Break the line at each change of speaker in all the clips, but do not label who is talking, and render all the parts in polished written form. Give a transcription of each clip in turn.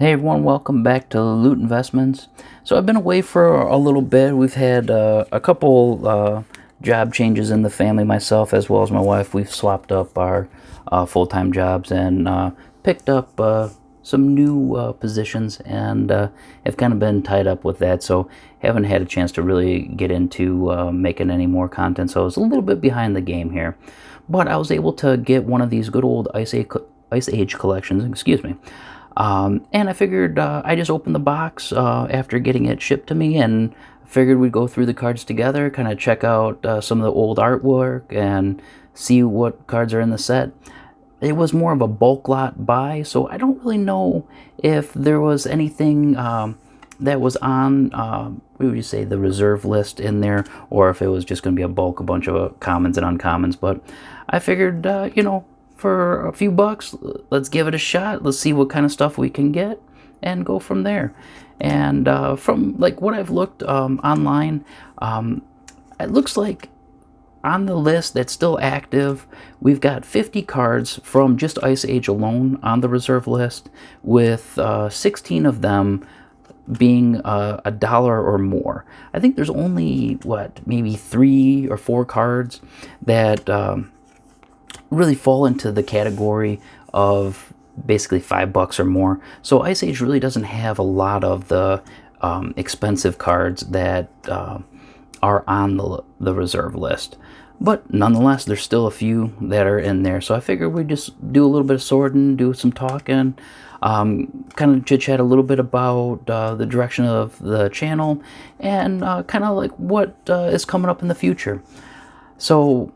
Hey everyone, welcome back to Loot Investments. So I've been away for a little bit. We've had a couple job changes in the family, myself as well as my wife. We've swapped up our full-time jobs and picked up some new positions and have kind of been tied up with that. So haven't had a chance to really get into making any more content. So I was a little bit behind the game here. But I was able to get one of these good old Ice Age collections, excuse me. And I figured I just opened the box after getting it shipped to me and figured we'd go through the cards together, kind of check out some of the old artwork and see what cards are in the set. It was more of a bulk lot buy, so I don't really know if there was anything that was on, what would you say, the reserve list in there, or if it was just going to be a bunch of commons and uncommons. But I figured, for a few bucks, let's give it a shot. Let's see what kind of stuff we can get and go from there. And from like what I've looked online, it looks like on the list that's still active, we've got 50 cards from just Ice Age alone on the reserve list, with 16 of them being $1 or more. I think there's only, maybe 3 or 4 cards that really fall into the category of basically $5 or more. So Ice Age really doesn't have a lot of the expensive cards that are on the reserve list. But nonetheless, there's still a few that are in there. So I figured we'd just do a little bit of sorting, do some talking, kind of chit-chat a little bit about the direction of the channel, and kind of like what is coming up in the future. So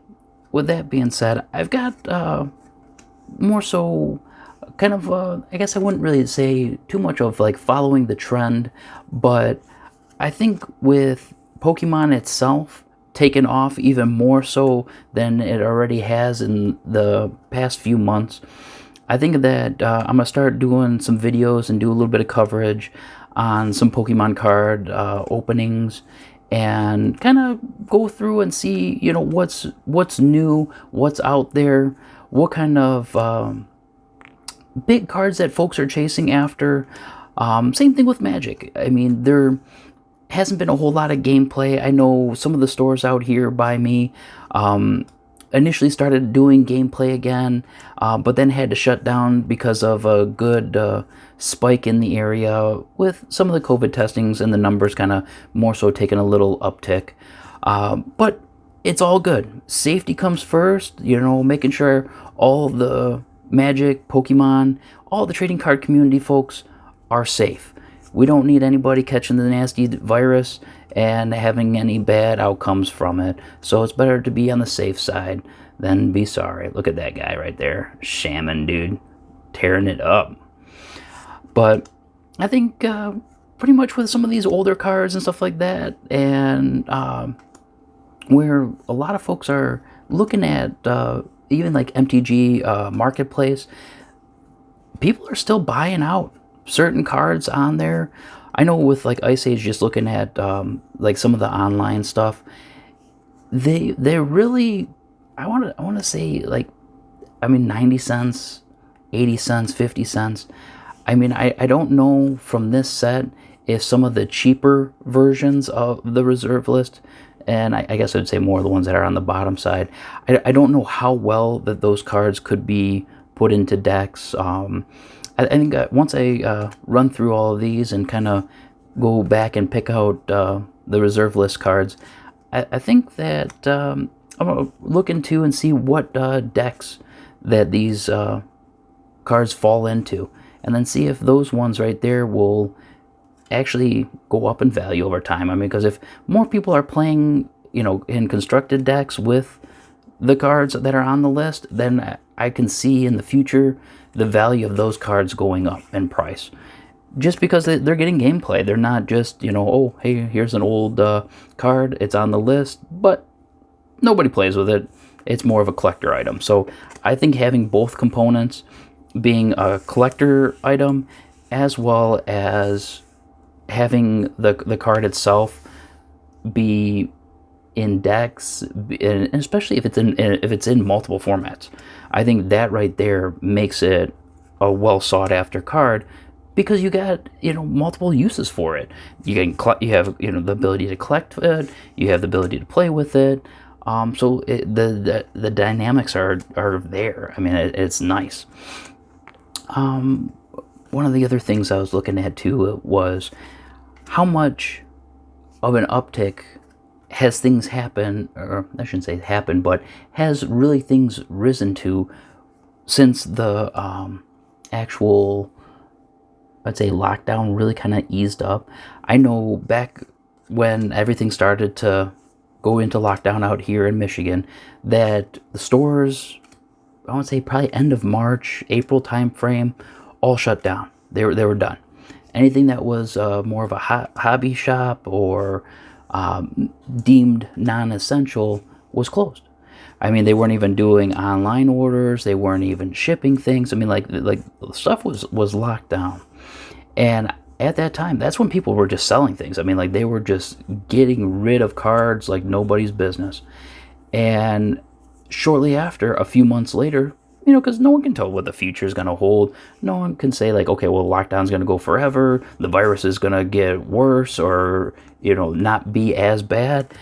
with that being said, I've got more so kind of, I guess I wouldn't really say too much of like following the trend, but I think with Pokemon itself taken off even more so than it already has in the past few months, I think that I'm gonna start doing some videos and do a little bit of coverage on some Pokemon card openings, and kind of go through and see, what's new, what's out there, what kind of big cards that folks are chasing after. Same thing with Magic. I mean, there hasn't been a whole lot of gameplay. I know some of the stores out here by me initially started doing gameplay again, but then had to shut down because of a good spike in the area with some of the COVID testings and the numbers kind of more so taking a little uptick. But it's all good. Safety comes first, making sure all the Magic, Pokemon, all the trading card community folks are safe. We don't need anybody catching the nasty virus and having any bad outcomes from it. So it's better to be on the safe side than be sorry. Look at that guy right there. Shaman, dude. Tearing it up. But I think pretty much with some of these older cards and stuff like that, and where a lot of folks are looking at even like MTG Marketplace, people are still buying out certain cards on there. I know with like Ice Age, just looking at like some of the online stuff, they're really, I want to say, like, I mean, 90 cents, 80 cents, 50 cents. I mean, I don't know from this set if some of the cheaper versions of the reserve list, and I guess I'd say more of the ones that are on the bottom side, I don't know how well that those cards could be put into decks. I think once I run through all of these and kind of go back and pick out the reserve list cards, I think that I'm going to look into and see what decks that these cards fall into, and then see if those ones right there will actually go up in value over time. I mean, because if more people are playing, in constructed decks with the cards that are on the list, then I can see in the future the value of those cards going up in price, just because they're getting gameplay. They're not just, oh, hey, here's an old card, it's on the list, but nobody plays with it. It's more of a collector item. So I think having both components, being a collector item as well as having the card itself be in decks, and especially if it's in multiple formats, I think that right there makes it a well sought after card, because you got, multiple uses for it. You have, the ability to collect it. You have the ability to play with it. So the dynamics are there. I mean, it's nice. One of the other things I was looking at too was how much of an uptick has things happen, or I shouldn't say happen, but has really things risen to since the actual, I'd say, lockdown really kind of eased up. I know back when everything started to go into lockdown out here in Michigan, that the stores, I would say probably end of March, April time frame, all shut down. They were done. Anything that was more of a hobby shop or deemed non-essential was closed. I mean, they weren't even doing online orders. They weren't even shipping things. I mean, like stuff was locked down. And at that time, that's when people were just selling things. I mean, like, they were just getting rid of cards like nobody's business. And shortly after, a few months later, because no one can tell what the future is going to hold. No one can say, like, okay, well, lockdown's going to go forever. The virus is going to get worse or, not be as bad.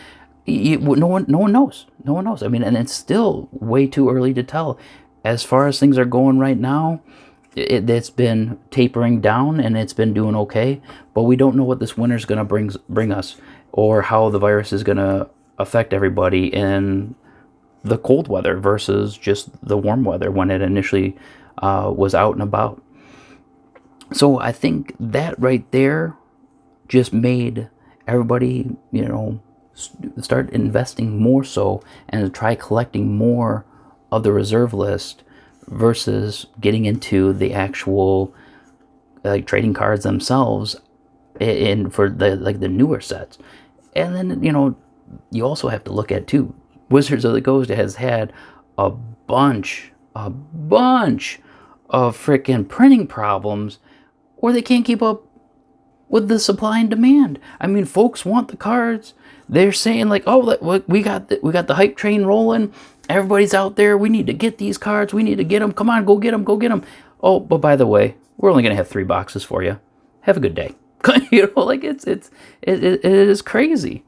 No one knows. No one knows. I mean, and it's still way too early to tell. As far as things are going right now, it's been tapering down and it's been doing okay. But we don't know what this winter's going to bring us, or how the virus is going to affect everybody in the cold weather versus just the warm weather when it initially was out and about. So I think that right there just made everybody, start investing more so and try collecting more of the reserve list versus getting into the actual like trading cards themselves in for the newer sets. And then, you also have to look at too, Wizards of the Coast has had a bunch of freaking printing problems where they can't keep up with the supply and demand. I mean, folks want the cards. They're saying like, oh, we got the hype train rolling. Everybody's out there. We need to get these cards. We need to get them. Come on, go get them. Oh, but by the way, we're only gonna have 3 boxes for you. Have a good day. Like it is crazy.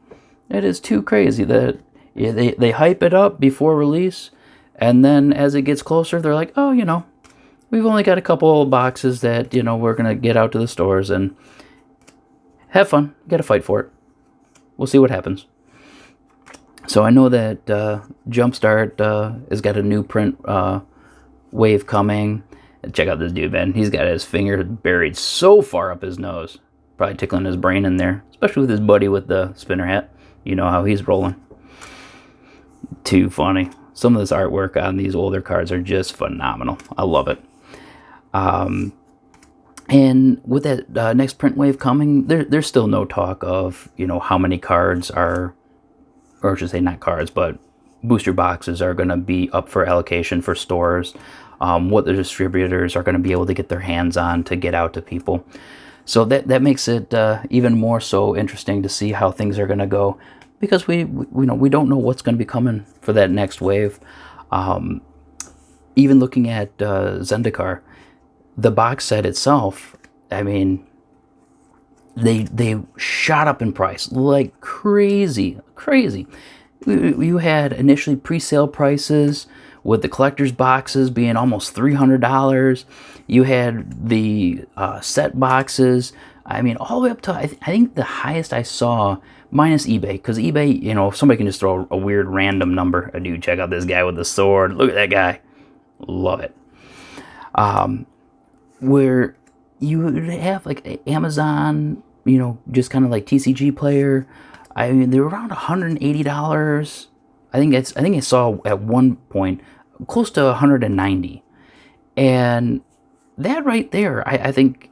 It is too crazy that they hype it up before release, and then as it gets closer, they're like, oh, we've only got a couple boxes that, we're going to get out to the stores, and have fun. Got to fight for it. We'll see what happens. So I know that Jumpstart has got a new print wave coming. Check out this dude, man. He's got his finger buried so far up his nose. Probably tickling his brain in there, especially with his buddy with the spinner hat. You know how he's rolling. Too funny. Some of this artwork on these older cards are just phenomenal. I love it. And with that next print wave coming, there's still no talk of, how many cards are, or I should say not cards, but booster boxes are going to be up for allocation for stores, what the distributors are going to be able to get their hands on to get out to people. So that makes it even more so interesting to see how things are going to go, because we don't know what's going to be coming for that next wave. Even looking at Zendikar, the box set itself, I mean, they shot up in price like crazy. You had initially pre-sale prices with the collector's boxes being almost $300. You had the set boxes. I mean, all the way up to, I think the highest I saw, minus eBay, because eBay, if somebody can just throw a weird random number, dude, check out this guy with the sword. Look at that guy. Love it. Where you would have like Amazon, just kind of like TCG Player. I mean, they were around $180. I think I saw at one point close to $190, and that right there, I think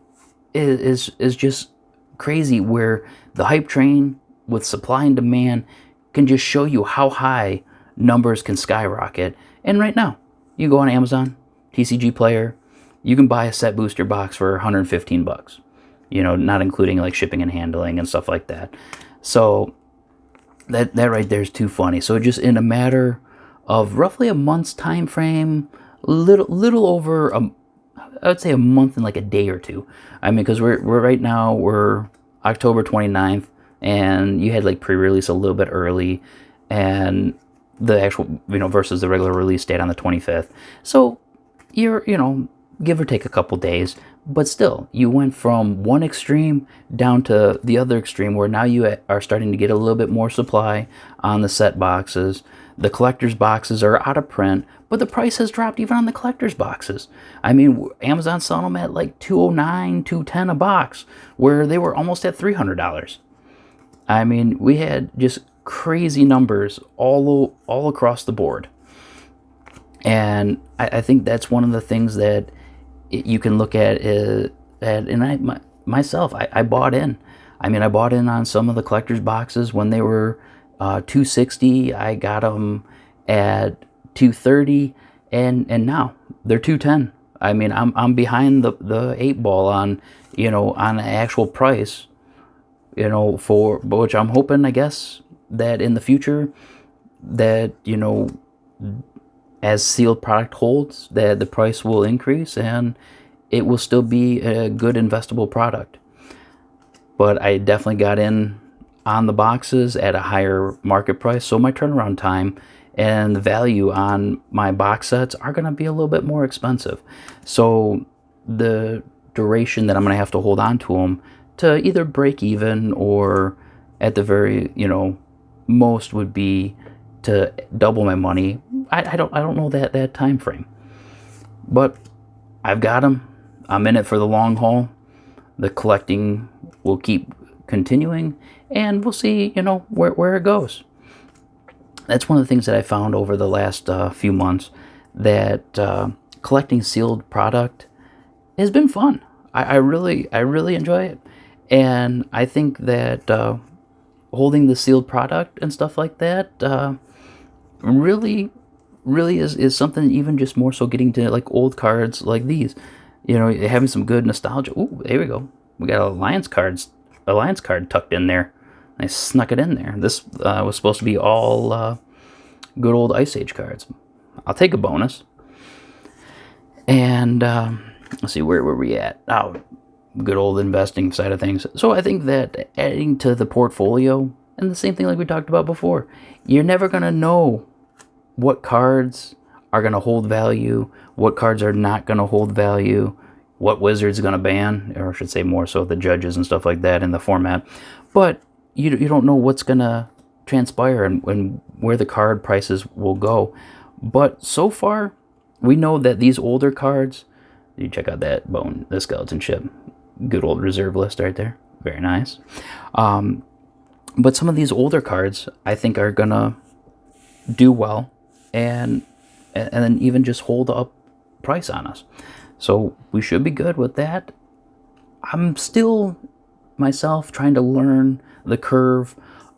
is just crazy. Where the hype train with supply and demand can just show you how high numbers can skyrocket. And right now, you go on Amazon, TCG Player, you can buy a set booster box for $115. Not including like shipping and handling and stuff like that. So that right there is too funny. So just in a matter of roughly a month's time frame, little over I would say a month and like a day or two. I mean, because we're right now we're October 29th, and you had like pre-release a little bit early, and the actual versus the regular release date on the 25th. So you're give or take a couple days, but still you went from one extreme down to the other extreme, where now you are starting to get a little bit more supply on the set boxes. The collector's boxes are out of print, but the price has dropped even on the collector's boxes. I mean, Amazon's selling them at like $209, $210 a box, where they were almost at $300. I mean, we had just crazy numbers all across the board. And I think that's one of the things that you can look at and myself, I bought in. I mean, I bought in on some of the collector's boxes when they were $260. I got them at $230, and now they're $210. I mean, I'm behind the eight ball on on the actual price, for which I'm hoping, I guess, that in the future that as sealed product holds, that the price will increase and it will still be a good investable product. But I definitely got in on the boxes at a higher market price, so my turnaround time and the value on my box sets are going to be a little bit more expensive. So the duration that I'm going to have to hold on to them to either break even, or at the very most would be to double my money. I don't know that time frame, but I've got them. I'm in it for the long haul. The collecting will keep continuing, and we'll see where it goes. That's one of the things that I found over the last few months, that collecting sealed product has been fun. I really enjoy it, and I think that holding the sealed product and stuff like that really is something, even just more so getting to like old cards like these, having some good nostalgia. Ooh, there we go. We got Alliance card tucked in there. I snuck it in there. This was supposed to be all good old Ice Age cards. I'll take a bonus. And let's see, where were we at? Oh, good old investing side of things. So I think that adding to the portfolio, and the same thing like we talked about before, you're never going to know what cards are going to hold value, what cards are not going to hold value, what Wizard's going to ban, or I should say more so the judges and stuff like that in the format. But you don't know what's going to transpire and where the card prices will go. But so far, we know that these older cards, you check out that bone, the skeleton ship, good old reserve list right there, very nice. But some of these older cards, I think, are going to do well, and then even just hold up price on us. So we should be good with that. I'm still myself trying to learn the curve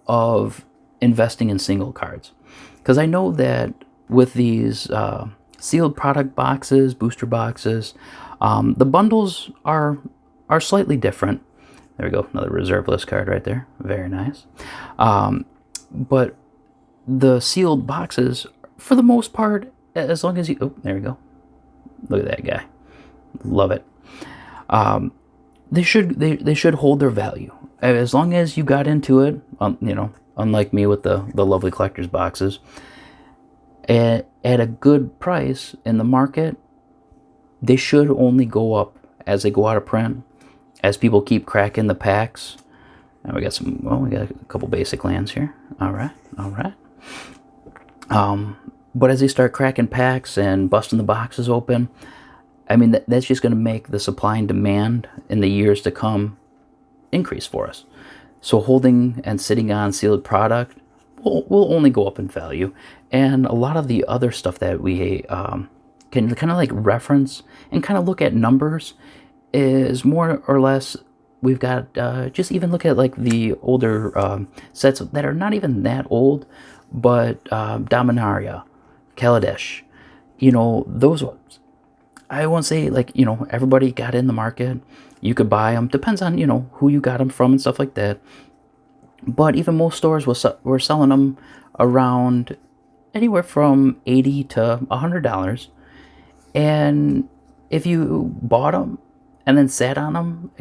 of investing in single cards, because I know that with these sealed product boxes, booster boxes, the bundles are slightly different. There we go, another reserve list card right there, very nice. But the sealed boxes, for the most part, as long as you... Oh, there we go. Look at that guy. Love it. They should hold their value. As long as you got into it, unlike me with the lovely collector's boxes, at a good price in the market, they should only go up as they go out of print, as people keep cracking the packs. And we got a couple basic lands here. All right. But as they start cracking packs and busting the boxes open, I mean, that's just going to make the supply and demand in the years to come increase for us. So holding and sitting on sealed product will only go up in value. And a lot of the other stuff that we can kind of like reference and kind of look at numbers is more or less, we've got, just even look at like the older sets that are not even that old, but Dominaria, Kaladesh, those ones. I won't say like, everybody got in the market. You could buy them. Depends on, who you got them from and stuff like that. But even most stores were selling them around anywhere from $80 to $100. And if you bought them and then sat on them,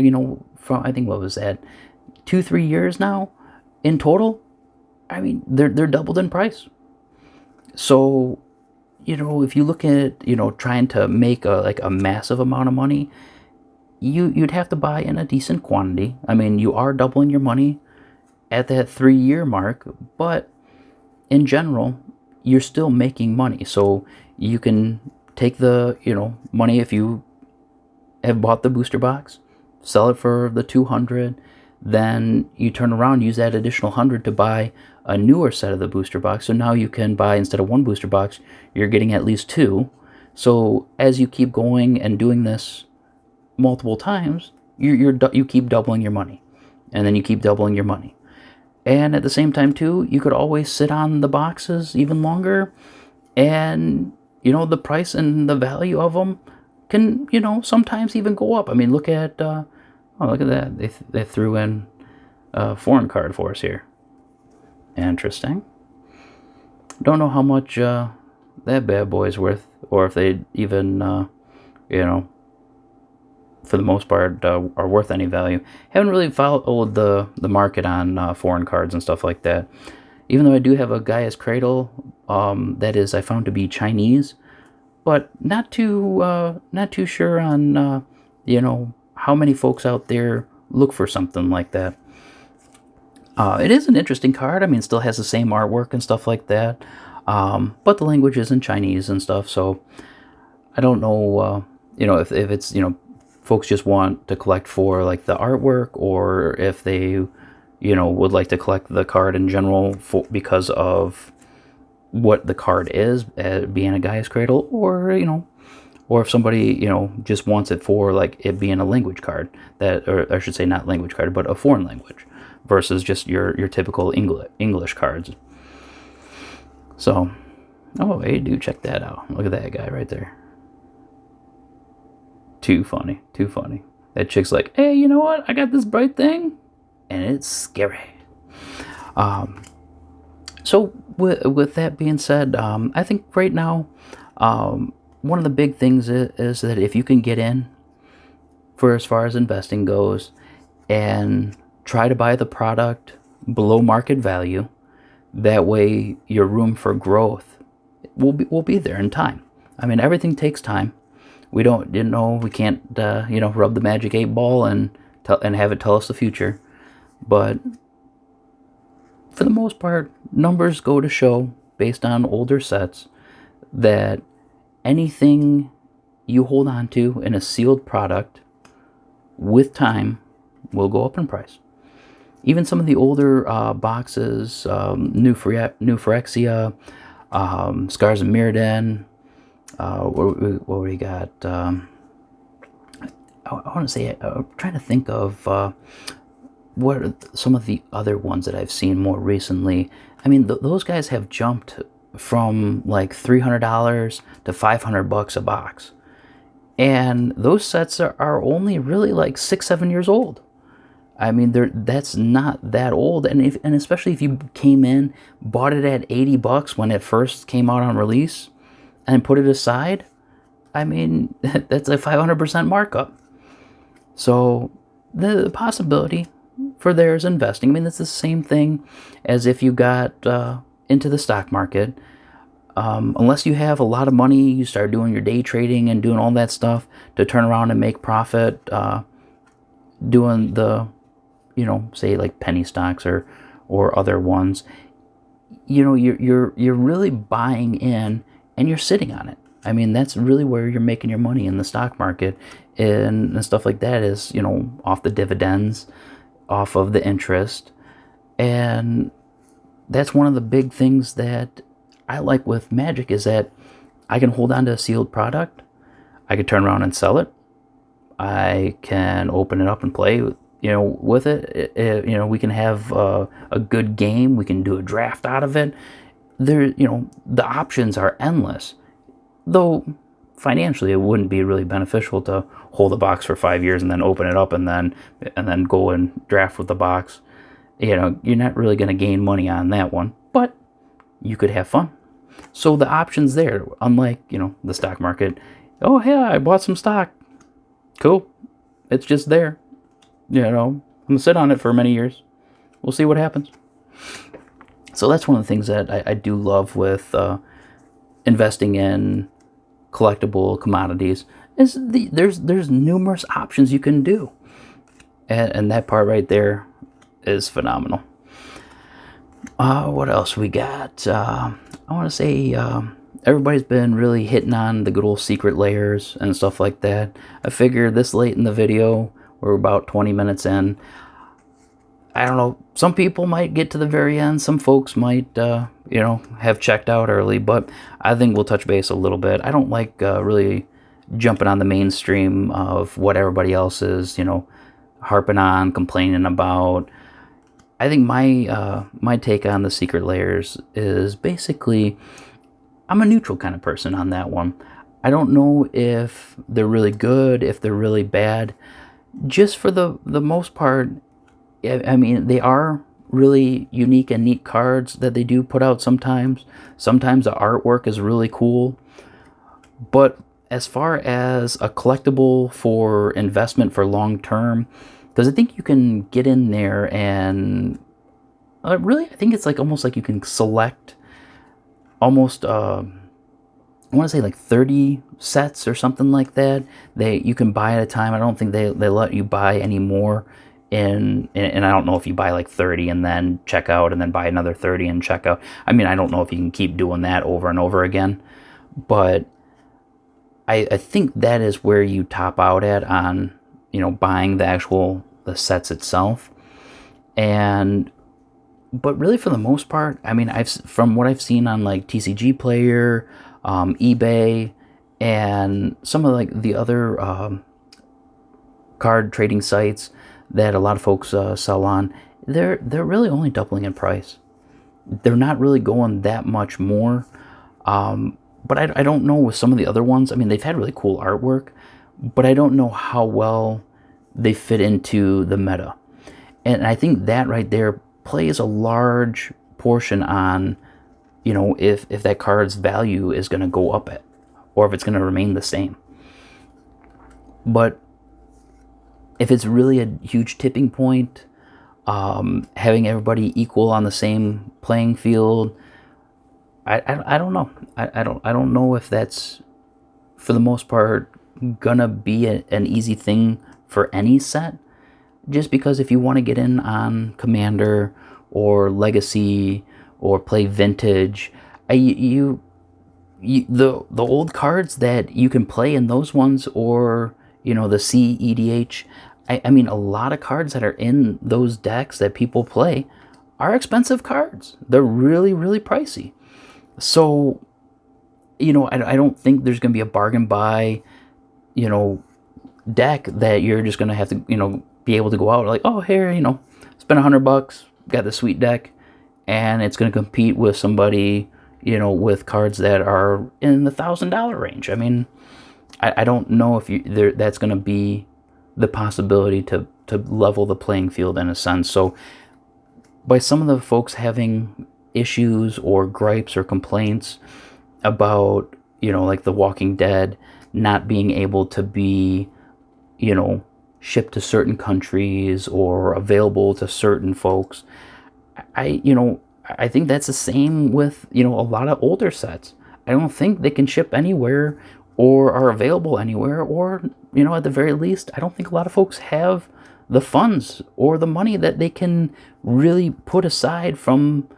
from, I think, what was that, 2-3 years now in total, I mean, they're doubled in price. So, if you look at, trying to make a massive amount of money, you'd have to buy in a decent quantity. I mean, you are doubling your money at that 3-year mark, but in general, you're still making money. So you can take the, money if you have bought the booster box, sell it for the 200, then you turn around, use that additional 100 to buy a newer set of the booster box. So now you can buy, instead of one booster box, you're getting at least two. So as you keep going and doing this multiple times, you keep doubling your money, and then you keep doubling your money. And at the same time too, you could always sit on the boxes even longer, and the price and the value of them can sometimes even go up. I mean, look at look at that, they threw in a foreign card for us here. Interesting. Don't know how much that bad boy's worth, or if they even for the most part are worth any value. Haven't really followed the market on foreign cards and stuff like that. Even though I do have a Gaia's Cradle that is, I found to be Chinese, but not too sure on how many folks out there look for something like that. It is an interesting card. I mean, it still has the same artwork and stuff like that, but the language is in Chinese and stuff. So I don't know, if it's folks just want to collect for like the artwork, or if they would like to collect the card in general because of what the card is, being a Gaia's Cradle, or if somebody just wants it for like it being a language card, that, or I should say not language card, but a foreign language, versus just your typical English cards. So, oh hey dude, check that out. Look at that guy right there. Too funny, too funny. That chick's like, hey, you know what? I got this bright thing, and it's scary. So with that being said, I think right now, one of the big things is that if you can get in for as far as investing goes, and try to buy the product below market value, that way your room for growth will be there in time. I mean, everything takes time. We don't, we can't, rub the magic 8 ball and have it tell us the future. But for the most part, numbers go to show, based on older sets, that anything you hold on to in a sealed product, with time, will go up in price. Even some of the older boxes, New Phyrexia, Scars of Mirrodin, what we got? I want to say, I'm trying to think of what are some of the other ones that I've seen more recently. I mean, those guys have jumped from like $300 to $500 a box, and those sets are only really like 6-7 years old. I mean, that's not that old, and especially if you came in, bought it at $80 when it first came out on release, and put it aside, I mean, that's a 500% markup. So the possibility for there is investing. I mean, it's the same thing as if you got into the stock market. Unless you have a lot of money, you start doing your day trading and doing all that stuff to turn around and make profit, doing the, say like penny stocks or other ones. You're really buying in, and you're sitting on it. I mean, that's really where you're making your money in the stock market, and stuff like that is, off the dividends, off of the interest. And that's one of the big things that I like with Magic, is that I can hold on to a sealed product. I can turn around and sell it. I can open it up and play, with it. We can have a good game. We can do a draft out of it. The options are endless. Though financially, it wouldn't be really beneficial to hold a box for 5 years and then open it up and then go and draft with the box. You're not really going to gain money on that one, but you could have fun. So the options there, unlike the stock market, Oh yeah, I bought some stock. Cool. It's just there. I'm gonna sit on it for many years. We'll see what happens. So that's one of the things that I do love with investing in collectible commodities is there's numerous options you can do, and that part right there is phenomenal. What else we got? I want to say everybody's been really hitting on the good old secret layers and stuff like that. I figure this late in the video, we're about 20 minutes in. I don't know. Some people might get to the very end. Some folks might, have checked out early. But I think we'll touch base a little bit. I don't like really jumping on the mainstream of what everybody else is, harping on, complaining about. I think my take on the secret layers is basically I'm a neutral kind of person on that one. I don't know if they're really good, if they're really bad. Just for the most part, I mean, they are really unique and neat cards that they do put out sometimes. Sometimes the artwork is really cool. But as far as a collectible for investment for long term, because I think you can get in there and really, I think it's like almost like you can select almost, I want to say like 30 sets or something like that. You can buy at a time. I don't think they let you buy any more. And I don't know if you buy like 30 and then check out and then buy another 30 and check out. I mean, I don't know if you can keep doing that over and over again, but I think that is where you top out at on, buying the sets itself. But really for the most part, I mean, from what I've seen on like TCG Player, eBay, and some of like the other card trading sites that a lot of folks sell on, they're really only doubling in price. They're not really going that much more. But I don't know with some of the other ones. I mean, they've had really cool artwork, but I don't know how well they fit into the meta. And I think that right there plays a large portion on, if that card's value is going to go up or if it's going to remain the same. But if it's really a huge tipping point, having everybody equal on the same playing field, I don't know. I don't know if that's for the most part gonna be an easy thing for any set. Just because if you want to get in on Commander or Legacy or play Vintage, the old cards that you can play in those ones, or the CEDH. I mean, a lot of cards that are in those decks that people play are expensive cards. They're really, really pricey. So, I don't think there's going to be a bargain buy, deck that you're just going to have to, be able to go out like, oh, here, spend $100, got the sweet deck, and it's going to compete with somebody, with cards that are in the $1,000 range. I mean, I don't know if that's going to be the possibility to level the playing field in a sense. So by some of the folks having issues or gripes or complaints about, like The Walking Dead not being able to be, shipped to certain countries or available to certain folks, I think that's the same with, a lot of older sets. I don't think they can ship anywhere or are available anywhere, or, at the very least, I don't think a lot of folks have the funds or the money that they can really put aside from,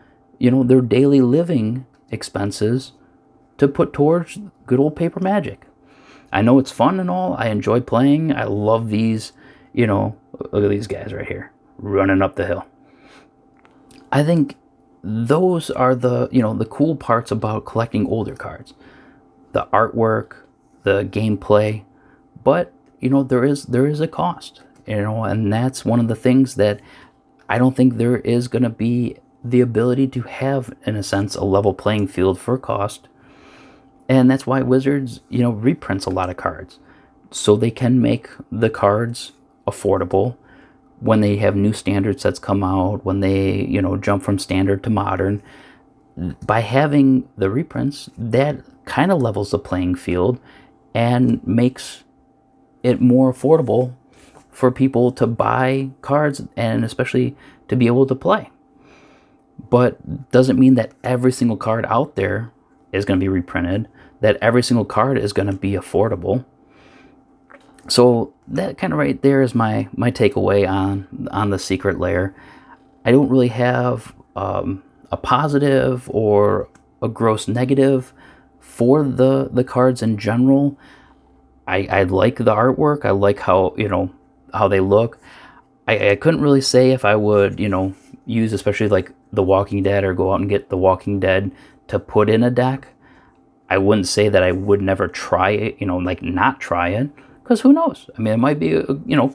their daily living expenses to put towards good old paper Magic. I know it's fun and all. I enjoy playing. I love these, look at these guys right here running up the hill. I think those are the, the cool parts about collecting older cards. The artwork, the gameplay, but there is a cost, and that's one of the things that I don't think there is going to be the ability to have, in a sense, a level playing field for cost. And that's why Wizards, reprints a lot of cards, so they can make the cards affordable when they have new standard sets come out, when they, jump from standard to modern. By having the reprints, that kind of levels the playing field, and makes it more affordable for people to buy cards and especially to be able to play. But doesn't mean that every single card out there is going to be reprinted, that every single card is going to be affordable. So that kind of right there is my takeaway on the secret layer. I don't really have a positive or a gross negative for the cards in general. I like the artwork. I like how, how they look. I couldn't really say if I would, use especially like The Walking Dead or go out and get The Walking Dead to put in a deck. I wouldn't say that I would never try it, like not try it, because who knows? I mean, it might be a,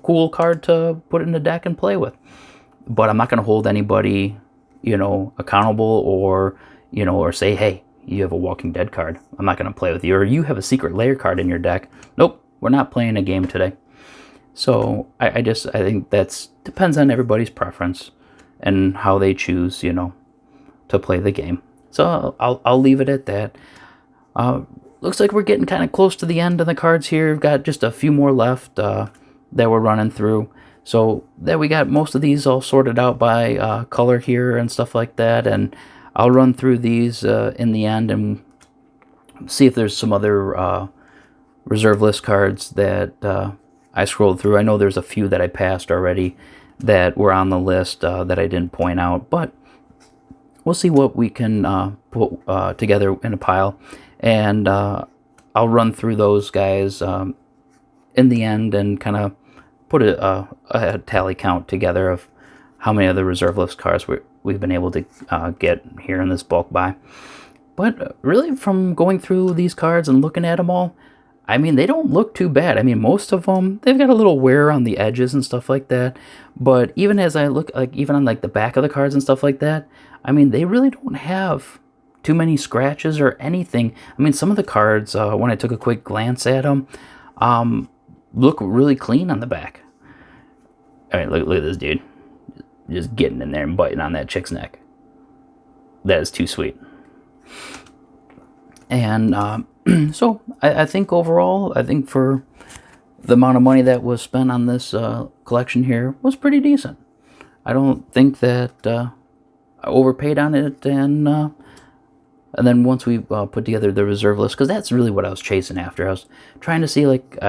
cool card to put in a deck and play with. But I'm not going to hold anybody, accountable or, or say, hey, you have a Walking Dead card. I'm not going to play with you. Or you have a Secret Lair card in your deck. Nope, we're not playing a game today. So I think that's depends on everybody's preference and how they choose, to play the game. So I'll leave it at that. Looks like we're getting kind of close to the end of the cards here. We've got just a few more left that we're running through. So there we got most of these all sorted out by color here and stuff like that. And I'll run through these in the end and see if there's some other reserve list cards that I scrolled through. I know there's a few that I passed already that were on the list that I didn't point out, but we'll see what we can put together in a pile, and I'll run through those guys in the end and kind of put a tally count together of how many of the reserve list cards we've been able to get here in this bulk buy. But really, from going through these cards and looking at them all, I mean, they don't look too bad. I mean, most of them, they've got a little wear on the edges and stuff like that. But even as I look, like even on like the back of the cards and stuff like that, I mean, they really don't have too many scratches or anything. I mean, some of the cards, when I took a quick glance at them, look really clean on the back. All right, look at this dude. Just getting in there and biting on that chick's neck. That is too sweet. And so I think overall, I think for the amount of money that was spent on this collection here was pretty decent. I don't think that I overpaid on it, and then once we put together the reserve list, because that's really what I was chasing after. I was trying to see, like,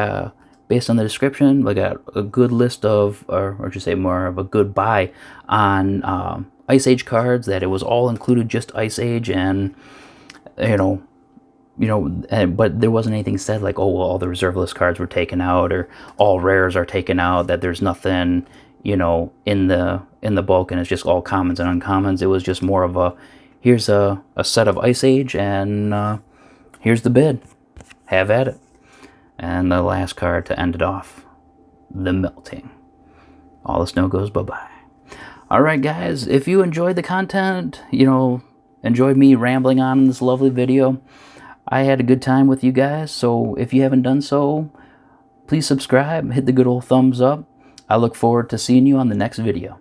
based on the description, like a good list of, or just say more of a good buy on Ice Age cards, that it was all included just Ice Age, and but there wasn't anything said like, oh, well, all the reserve list cards were taken out, or all rares are taken out, that there's nothing, in the bulk, and it's just all commons and uncommons. It was just more of a, here's a set of Ice Age, and here's the bid. Have at it. And the last card to end it off, the Melting. All the snow goes bye-bye. All right, guys, if you enjoyed the content, enjoyed me rambling on in this lovely video, I had a good time with you guys. So if you haven't done so, please subscribe, hit the good old thumbs up. I look forward to seeing you on the next video.